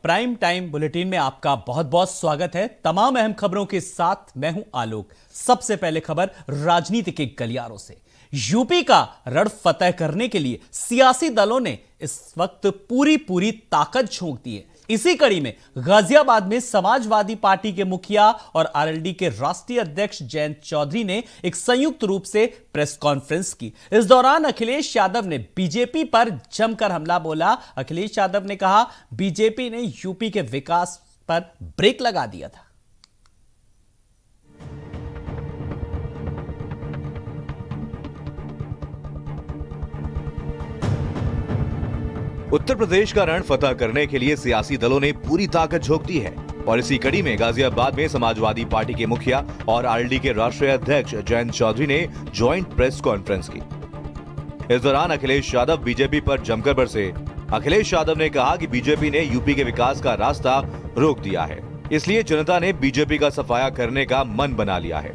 Prime time bulletin में आपका बहुत बहुत स्वागत है। तमाम अहम खबरों के साथ मैं हूं आलोक। सबसे पहले खबर राजनीति के गलियारों से। यूपी का रण फतेह करने के लिए सियासी दलों ने इस वक्त पूरी ताकत झोंक दी है। इसी कड़ी में गाजियाबाद में समाजवादी पार्टी के मुखिया और आरएलडी के राष्ट्रीय अध्यक्ष जयंत चौधरी ने एक संयुक्त रूप से प्रेस कॉन्फ्रेंस की। इस दौरान अखिलेश यादव ने बीजेपी पर जमकर हमला बोला। अखिलेश यादव ने कहा, बीजेपी ने यूपी के विकास पर ब्रेक लगा दिया था। उत्तर प्रदेश का रण फतह करने के लिए सियासी दलों ने पूरी ताकत झोंक दी है और इसी कड़ी में गाजियाबाद में समाजवादी पार्टी के मुखिया और आरएलडी के राष्ट्रीय अध्यक्ष जयंत चौधरी ने ज्वाइंट प्रेस कॉन्फ्रेंस की। इस दौरान अखिलेश यादव बीजेपी पर जमकर बरसे। अखिलेश यादव ने कहा कि बीजेपी ने यूपी के विकास का रास्ता रोक दिया है, इसलिए जनता ने बीजेपी का सफाया करने का मन बना लिया है।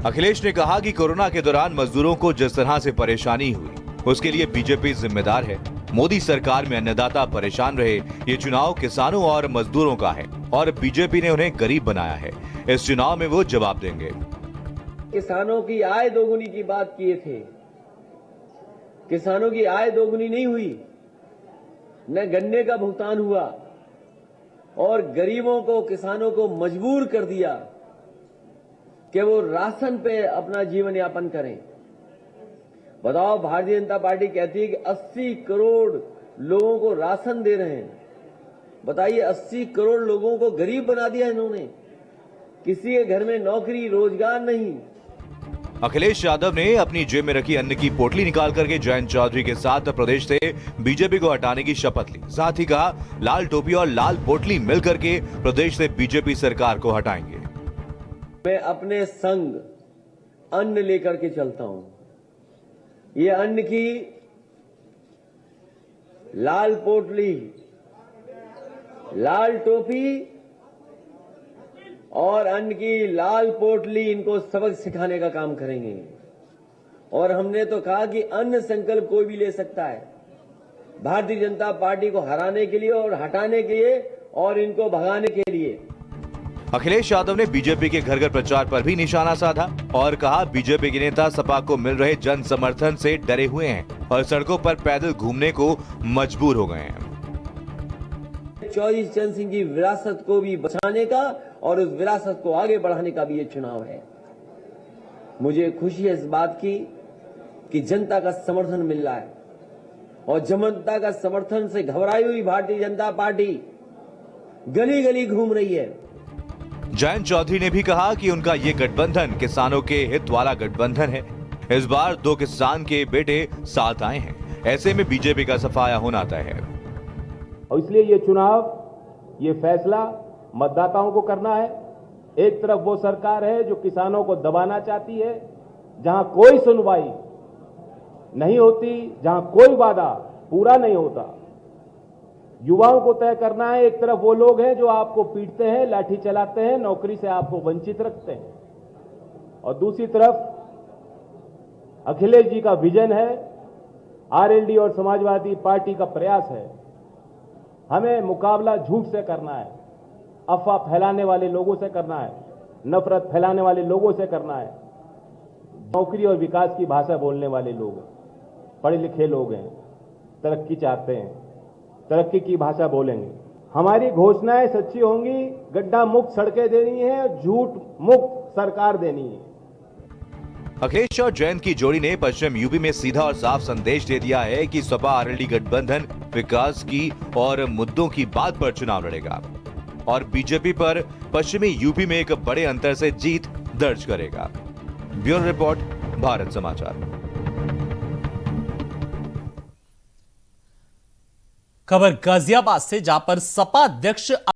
अखिलेश ने कहा कि कोरोना के दौरान मजदूरों को जिस तरह से परेशानी हुई उसके लिए बीजेपी जिम्मेदार है। मोदी सरकार में अन्नदाता परेशान रहे। ये चुनाव किसानों और मजदूरों का है और बीजेपी ने उन्हें गरीब बनाया है। इस चुनाव में वो जवाब देंगे। किसानों की आय दोगुनी की बात किए थे, किसानों की आय दोगुनी नहीं हुई, न गन्ने का भुगतान हुआ और गरीबों को, किसानों को मजबूर कर दिया कि वो राशन पे अपना जीवन यापन करें। बताओ, भारतीय जनता पार्टी कहती है कि 80 करोड़ लोगों को राशन दे रहे हैं। बताइए, 80 करोड़ लोगों को गरीब बना दिया इन्होंने। किसी के घर में नौकरी रोजगार नहीं। अखिलेश यादव ने अपनी जेब में रखी अन्न की पोटली निकाल करके जयंत चौधरी के साथ प्रदेश से बीजेपी को हटाने की शपथ ली। साथ ही कहा, लाल टोपी और लाल पोटली मिलकर के प्रदेश से बीजेपी सरकार को हटाएंगे। मैं अपने संग अन्न लेकर के चलता हूं। ये अन्न की लाल पोटली, लाल टोपी और अन्न की लाल पोटली, इनको सबक सिखाने का काम करेंगे। और हमने तो कहा कि अन्न संकल्प कोई भी ले सकता है, भारतीय जनता पार्टी को हराने के लिए और हटाने के लिए और इनको भगाने के लिए। अखिलेश यादव ने बीजेपी के घर घर प्रचार पर भी निशाना साधा और कहा, बीजेपी के नेता सपा को मिल रहे जन समर्थन से डरे हुए हैं और सड़कों पर पैदल घूमने को मजबूर हो गए हैं। चौधरी चरण सिंह की विरासत को भी बचाने का और उस विरासत को आगे बढ़ाने का भी ये चुनाव है। मुझे खुशी है इस बात की कि जनता का समर्थन मिल रहा है और जनता का समर्थन से घबराई हुई भारतीय जनता पार्टी गली गली घूम रही है। जयंत चौधरी ने भी कहा कि उनका ये गठबंधन किसानों के हित वाला गठबंधन है। इस बार 2 किसान के बेटे साथ आए हैं, ऐसे में बीजेपी का सफाया होना तय है। और इसलिए ये चुनाव, ये फैसला मतदाताओं को करना है। एक तरफ वो सरकार है जो किसानों को दबाना चाहती है, जहां कोई सुनवाई नहीं होती, जहां कोई वादा पूरा नहीं होता। युवाओं को तय करना है। एक तरफ वो लोग हैं जो आपको पीटते हैं, लाठी चलाते हैं, नौकरी से आपको वंचित रखते हैं, और दूसरी तरफ अखिलेश जी का विजन है, आरएलडी और समाजवादी पार्टी का प्रयास है। हमें मुकाबला झूठ से करना है, अफवाह फैलाने वाले लोगों से करना है, नफरत फैलाने वाले लोगों से करना है। नौकरी और विकास की भाषा बोलने वाले लोग हैं, पढ़े लिखे लोग हैं, तरक्की चाहते हैं, तरक्की की भाषा बोलेंगे। हमारी घोषणाएं सच्ची होंगी। गड्ढा मुक्त सड़कें देनी है, झूठ मुक्त सरकार देनी है। अखिलेश और जयंत की जोड़ी ने पश्चिम यूपी में सीधा और साफ संदेश दे दिया है कि सपा आरएलडी गठबंधन विकास की और मुद्दों की बात पर चुनाव लड़ेगा और बीजेपी पर पश्चिमी यूपी में एक बड़े अंतर से जीत दर्ज करेगा। ब्यूरो रिपोर्ट, भारत समाचार। खबर गाजियाबाद से, जहां पर सपा अध्यक्ष